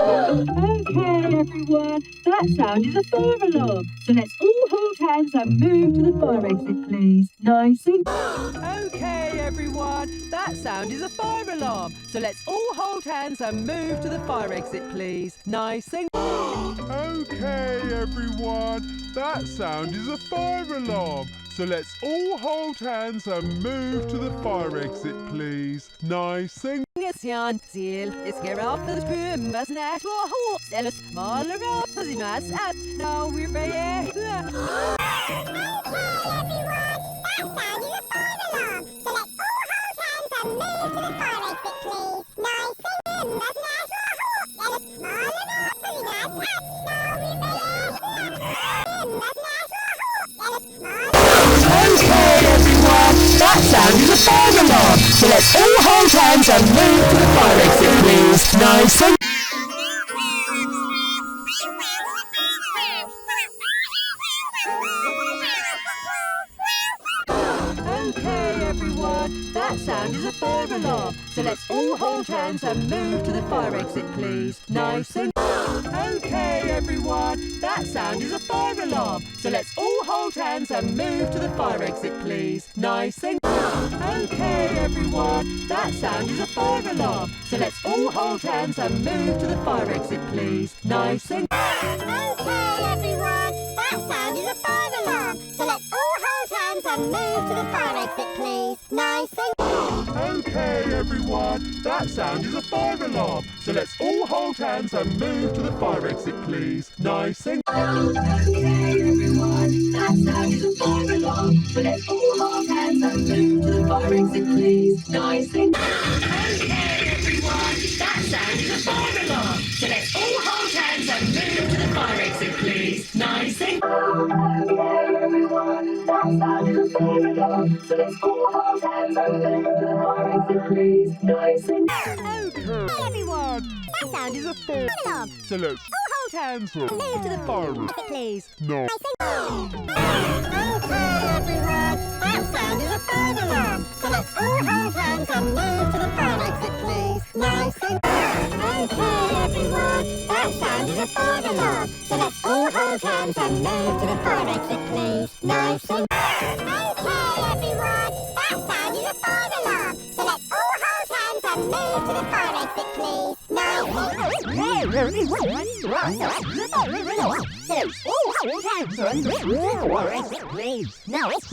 Okay, everyone, that sound is a fire alarm. So let's all hold hands and move to the fire exit, please. Nice and... Okay, everyone, that sound is a fire alarm. So let's all hold hands and move to the fire exit, please. Nice and... Okay, everyone, that sound is a fire alarm. So let's all hold hands and move to the fire exit, please. Nice and... Jan, Ziel, es geraft das Böhm, was nicht war hoch, alles mal auf, was ich maß ab. Now we're ready. That sound is a fire alarm. So let's all hold hands and move to the fire exit, please. Nice and... Okay, everyone, that sound is a fire alarm. So let's all hold hands and move to the fire exit, please. Nice and... Okay, everyone, that sound is a fire alarm. So let's all hold hands and move to the fire exit, please. Nice and... Okay, everyone, that sound is a fire alarm. So let's all hold hands and move to the fire exit, please. Nice and... Okay, everyone, that sound is a fire alarm. So let's all hold hands and move to the fire exit, please. Nice and... Okay, everyone, that sound is a fire alarm. So let's all hold hands and move to the fire exit, please. Nice and... Okay, everyone, that sound is a fire alarm. So let's all hold hands and move to the fire exit, please. Nice and... Okay, everyone, that sound is a fire alarm. So let's all hold hands and move to the fire exit, please. Nice and... Okay, everyone, that sound is a fire alarm. So let's all hold hands and move to the fire exit, please. Nice and... Okay, everyone, that sound is a fire alarm. So let's all hold hands and move to the fire exit, please. No. Okay, everyone, that sound is a fire alarm. So let's all hold hands and move to the fire exit, please. Nice and... Okay, everyone, that sound is a fire alarm. So let's all hold hands and move to the fire exit, please. Nice and... Okay, everyone, that sound is a fire alarm. So let's all hold hands and move to the fire exit, please. Nice and... So let's all hold hands and move to the fire exit, please. Nice.